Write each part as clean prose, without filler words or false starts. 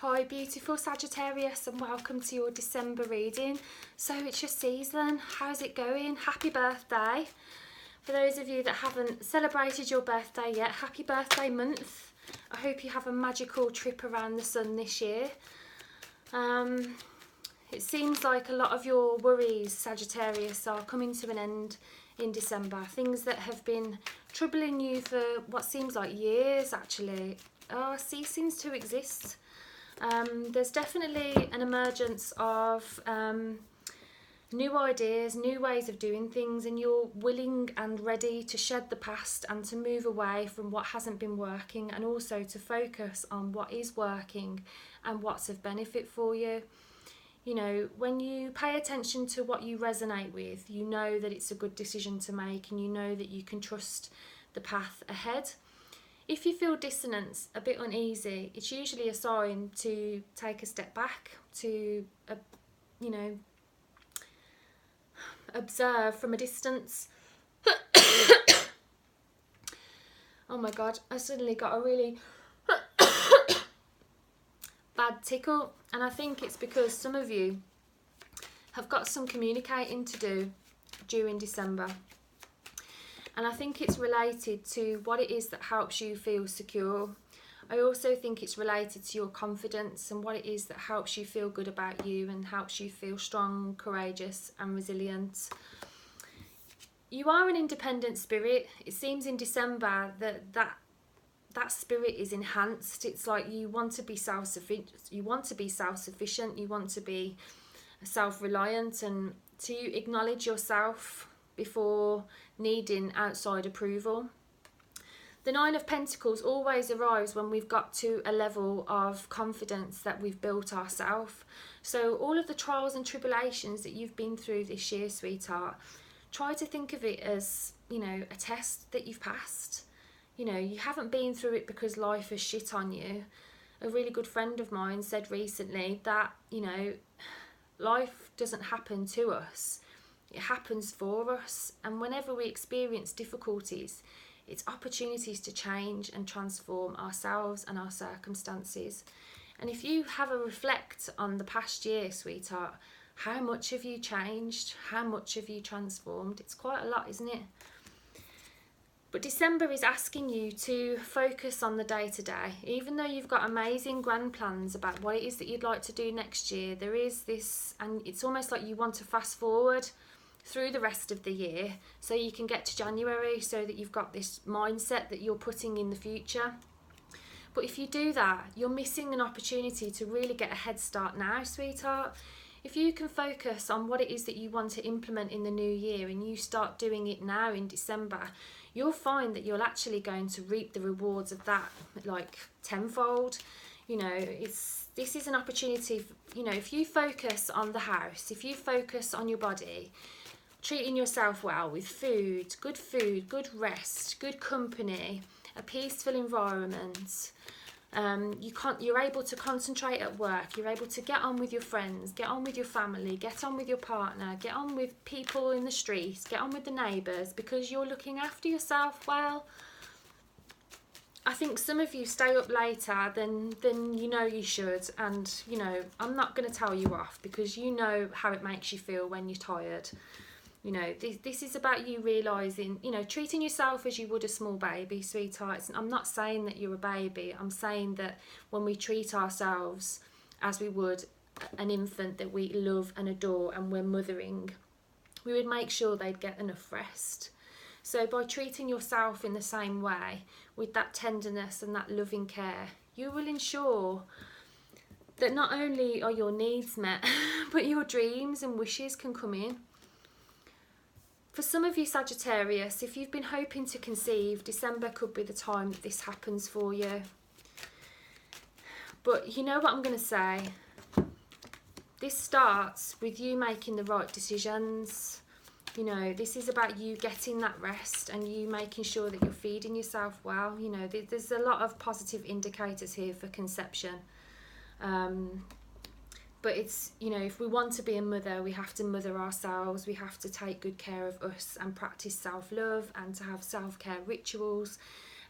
Hi beautiful Sagittarius, and welcome to your December reading. So it's your season, how's it going? Happy birthday. For those of you that haven't celebrated your birthday yet, happy birthday month. I hope you have a magical trip around the sun this year. It seems like a lot of your worries, Sagittarius, are coming to an end in December. Things that have been troubling you for what seems like years actually are ceasing to exist. There's definitely an emergence of new ideas, new ways of doing things, and you're willing and ready to shed the past and to move away from what hasn't been working, and also to focus on what is working and what's of benefit for you. You know, when you pay attention to what you resonate with, you know that it's a good decision to make, and you know that you can trust the path ahead. If you feel dissonance, a bit uneasy, it's usually a sign to take a step back, to, observe from a distance. Oh my God, I suddenly got a really bad tickle, and I think it's because some of you have got some communicating to do during December. And I think it's related to what it is that helps you feel secure. I also think it's related to your confidence and what it is that helps you feel good about you and helps you feel strong, courageous and resilient. You are an independent spirit. It seems in December that spirit is enhanced. It's like you want to be self-sufficient, you want to be self-reliant, and to acknowledge yourself before needing outside approval. The Nine of Pentacles always arrives when we've got to a level of confidence that we've built ourselves. So all of the trials and tribulations that you've been through this year, sweetheart, try to think of it as, a test that you've passed. You haven't been through it because life has shit on you. A really good friend of mine said recently that, life doesn't happen to us. It happens for us, and whenever we experience difficulties, it's opportunities to change and transform ourselves and our circumstances. And if you have a reflect on the past year, sweetheart, how much have you changed? How much have you transformed? It's quite a lot, isn't it? But December is asking you to focus on the day-to-day. Even though you've got amazing grand plans about what it is that you'd like to do next year, there is this, and it's almost like you want to fast forward through the rest of the year so you can get to January, so that you've got this mindset that you're putting in the future. But if you do that, you're missing an opportunity to really get a head start now, sweetheart. If you can focus on what it is that you want to implement in the new year, and you start doing it now in December, you'll find that you're actually going to reap the rewards of that like tenfold. This is an opportunity, if you focus on the house, if you focus on your body, treating yourself well with food, good rest, good company, a peaceful environment. You're able to concentrate at work, you're able to get on with your friends, get on with your family, get on with your partner, get on with people in the streets, get on with the neighbours, because you're looking after yourself well. I think some of you stay up later than you should, and I'm not going to tell you off, because you know how it makes you feel when you're tired. This is about you realising, treating yourself as you would a small baby, sweetheart. I'm not saying that you're a baby. I'm saying that when we treat ourselves as we would an infant that we love and adore and we're mothering, we would make sure they'd get enough rest. So by treating yourself in the same way, with that tenderness and that loving care, you will ensure that not only are your needs met, but your dreams and wishes can come in. For some of you Sagittarius, if you've been hoping to conceive, December could be the time that this happens for you. But you know what I'm going to say? This starts with you making the right decisions. This is about you getting that rest and you making sure that you're feeding yourself well. There's a lot of positive indicators here for conception. But it's, if we want to be a mother, we have to mother ourselves. We have to take good care of us and practice self-love and to have self-care rituals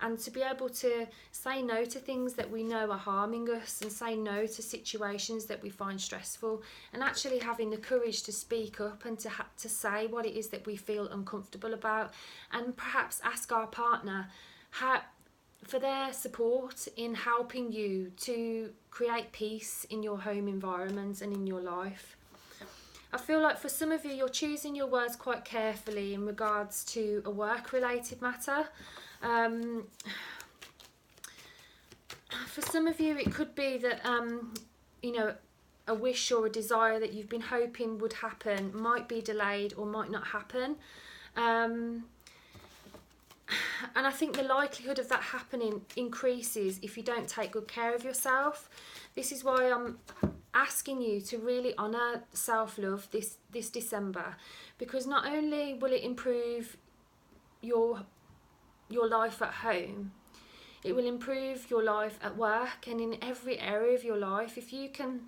and to be able to say no to things that we know are harming us, and say no to situations that we find stressful, and actually having the courage to speak up and to say what it is that we feel uncomfortable about, and perhaps ask our partner for their support in helping you to create peace in your home environment and in your life. I feel like for some of you, you're choosing your words quite carefully in regards to a work-related matter. For some of you, it could be that, you know, a wish or a desire that you've been hoping would happen might be delayed or might not happen. And I think the likelihood of that happening increases if you don't take good care of yourself. This is why I'm asking you to really honour self-love this December, because not only will it improve your life at home, it will improve your life at work and in every area of your life. If you can,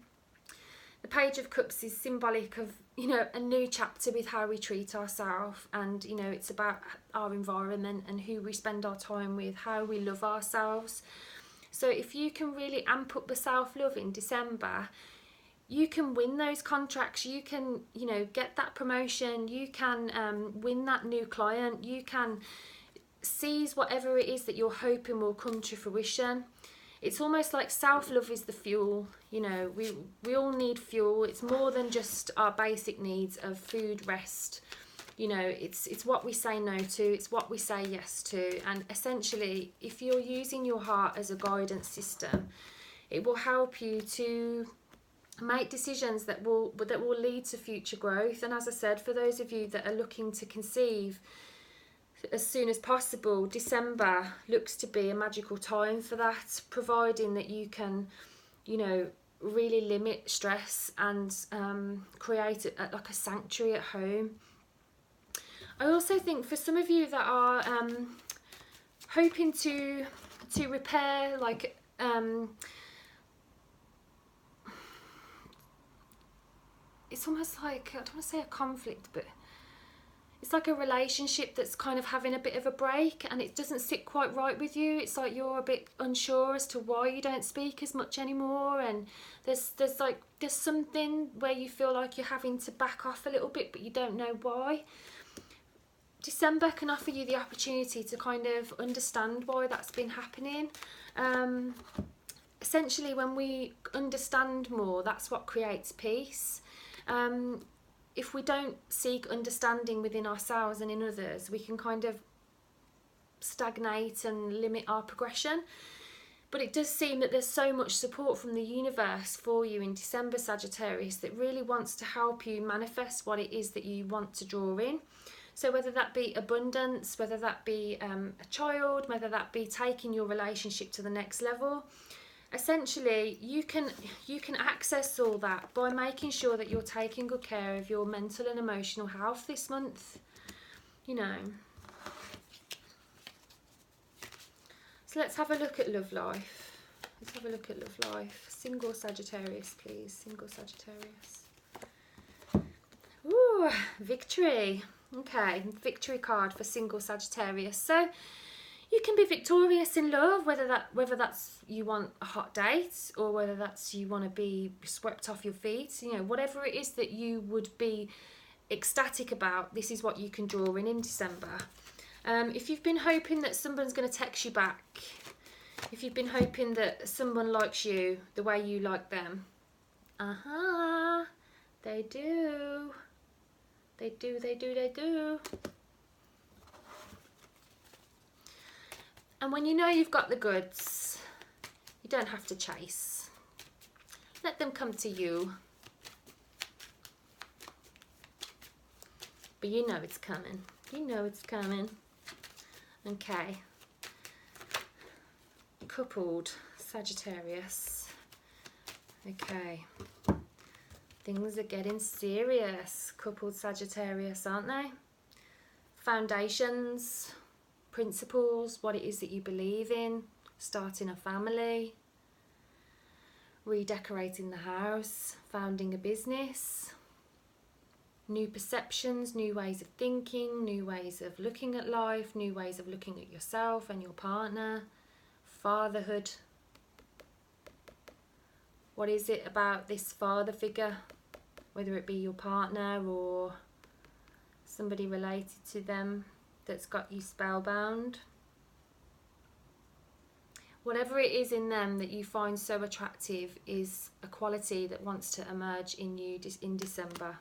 the Page of Cups is symbolic of, you know, a new chapter with how we treat ourselves, and, you know, it's about our environment and who we spend our time with, how we love ourselves. So if you can really amp up the self-love in December, you can win those contracts, you can, you know, get that promotion, you can win that new client, you can seize whatever it is that you're hoping will come to fruition. It's almost like self-love is the fuel. You know, we all need fuel. It's more than just our basic needs of food, rest. You know, it's what we say no to, it's what we say yes to. And essentially, if you're using your heart as a guidance system, it will help you to make decisions that will lead to future growth. And as I said, for those of you that are looking to conceive as soon as possible, December looks to be a magical time for that, providing that you can, you know, really limit stress and create like a sanctuary at home. I also think for some of you that are hoping to repair, like it's almost like, I don't want to say a conflict, but it's like a relationship that's kind of having a bit of a break and it doesn't sit quite right with you. It's like you're a bit unsure as to why you don't speak as much anymore, and there's something where you feel like you're having to back off a little bit, but you don't know why. December can offer you the opportunity to kind of understand why that's been happening. Essentially, when we understand more, that's what creates peace. If we don't seek understanding within ourselves and in others, we can kind of stagnate and limit our progression. But it does seem that there's so much support from the universe for you in December, Sagittarius, that really wants to help you manifest what it is that you want to draw in. So whether that be abundance, whether that be a child, whether that be taking your relationship to the next level, essentially you can access all that by making sure that you're taking good care of your mental and emotional health this month, you know. So let's have a look at love life. Let's have a look at love life. Single Sagittarius, please. Single Sagittarius. Ooh, victory. Okay, victory card for single Sagittarius. So you can be victorious in love, whether that's you want a hot date, or whether that's you want to be swept off your feet. You know, whatever it is that you would be ecstatic about, this is what you can draw in December. If you've been hoping that someone's going to text you back, if you've been hoping that someone likes you the way you like them, they do. They do, they do, they do. And when you know you've got the goods, you don't have to chase. Let them come to you. But you know it's coming. You know it's coming. Okay. Coupled Sagittarius. Okay. Things are getting serious, coupled Sagittarius, aren't they? Foundations, principles, what it is that you believe in, starting a family, redecorating the house, founding a business. new perceptions, new ways of thinking, new ways of looking at life, new ways of looking at yourself and your partner, fatherhood. What is it about this father figure, whether it be your partner or somebody related to them, that's got you spellbound? Whatever it is in them that you find so attractive is a quality that wants to emerge in you in December.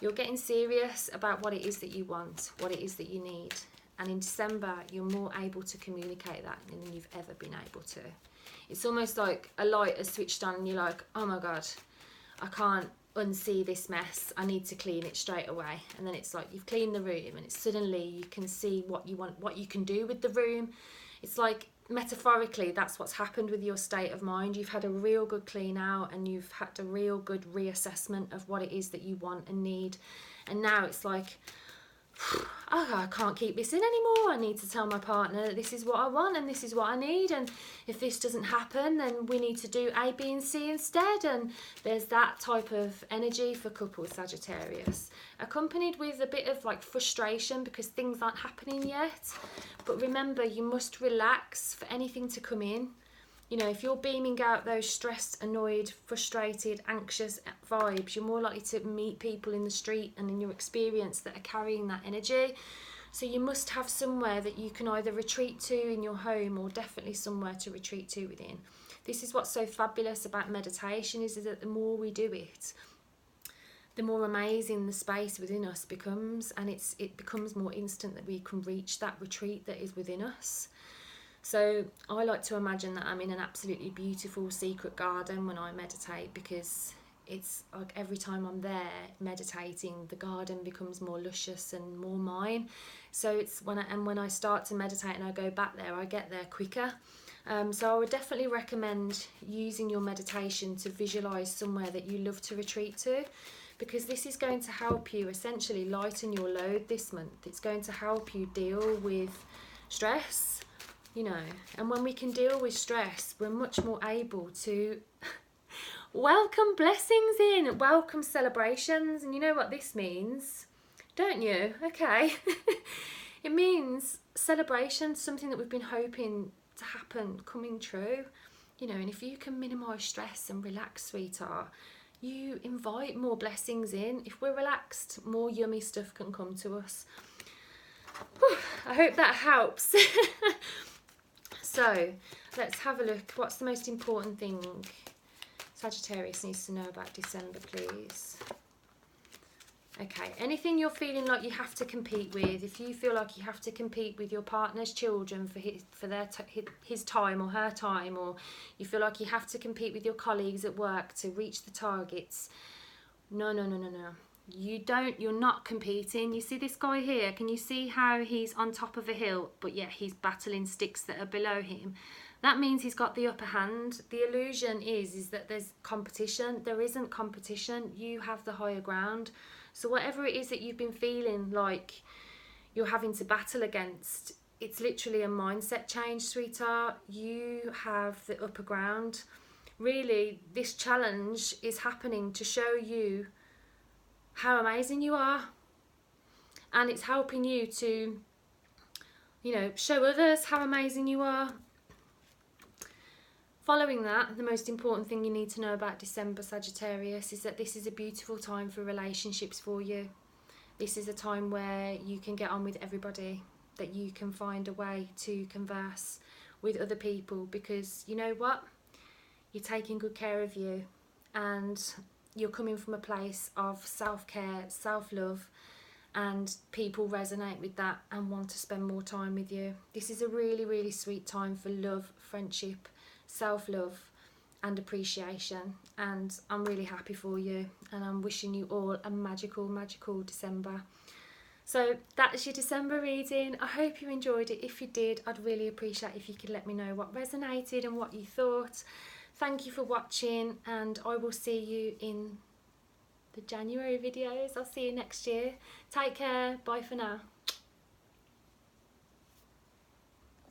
You're getting serious about what it is that you want, what it is that you need. And in December, you're more able to communicate that than you've ever been able to. It's almost like a light has switched on and you're like, oh my God, I can't unsee this mess. I need to clean it straight away. And then it's like you've cleaned the room and it's suddenly you can see what you want, what you can do with the room. It's like metaphorically, that's what's happened with your state of mind. You've had a real good clean out and you've had a real good reassessment of what it is that you want and need. And now it's like, oh, I can't keep this in anymore. I need to tell my partner that this is what I want and this is what I need, and if this doesn't happen then we need to do A, B and C instead. And there's that type of energy for couples Sagittarius, accompanied with a bit of like frustration because things aren't happening yet. But remember, you must relax for anything to come in. You know, if you're beaming out those stressed, annoyed, frustrated, anxious vibes, you're more likely to meet people in the street and in your experience that are carrying that energy. So you must have somewhere that you can either retreat to in your home or definitely somewhere to retreat to within. This is what's so fabulous about meditation, is that the more we do it, the more amazing the space within us becomes, and it becomes more instant that we can reach that retreat that is within us. So I like to imagine that I'm in an absolutely beautiful secret garden when I meditate, because it's like every time I'm there meditating, the garden becomes more luscious and more mine. So it's when I start to meditate and I go back there, I get there quicker. So I would definitely recommend using your meditation to visualize somewhere that you love to retreat to, because this is going to help you essentially lighten your load this month. It's going to help you deal with stress. You know, and when we can deal with stress, we're much more able to welcome blessings in, welcome celebrations. And you know what this means, don't you? Okay. It means celebration, something that we've been hoping to happen, coming true. You know, and if you can minimise stress and relax, sweetheart, you invite more blessings in. If we're relaxed, more yummy stuff can come to us. Whew, I hope that helps. So let's have a look. What's the most important thing Sagittarius needs to know about December, please? Okay, anything you're feeling like you have to compete with, if you feel like you have to compete with your partner's children for his time or her time, or you feel like you have to compete with your colleagues at work to reach the targets, no. You're not competing. You see this guy here? Can you see how he's on top of a hill, but yet he's battling sticks that are below him? That means he's got the upper hand. The illusion is that there's competition. There isn't competition. You have the higher ground. So whatever it is that you've been feeling like you're having to battle against, it's literally a mindset change, sweetheart. You have the upper ground. Really, this challenge is happening to show you how amazing you are, and it's helping you to, you know, show others how amazing you are. Following that, the most important thing you need to know about December, Sagittarius, is that this is a beautiful time for relationships for you. This is a time where you can get on with everybody, that you can find a way to converse with other people, because you know what? You're taking good care of you, and you're coming from a place of self-care, self-love, and people resonate with that and want to spend more time with you. This is a really, really sweet time for love, friendship, self-love and appreciation, and I'm really happy for you, and I'm wishing you all a magical, magical December. So that's your December reading. I hope you enjoyed it. If you did, I'd really appreciate if you could let me know what resonated and what you thought. Thank you for watching, and I will see you in the January videos. I'll see you next year. Take care. Bye for now.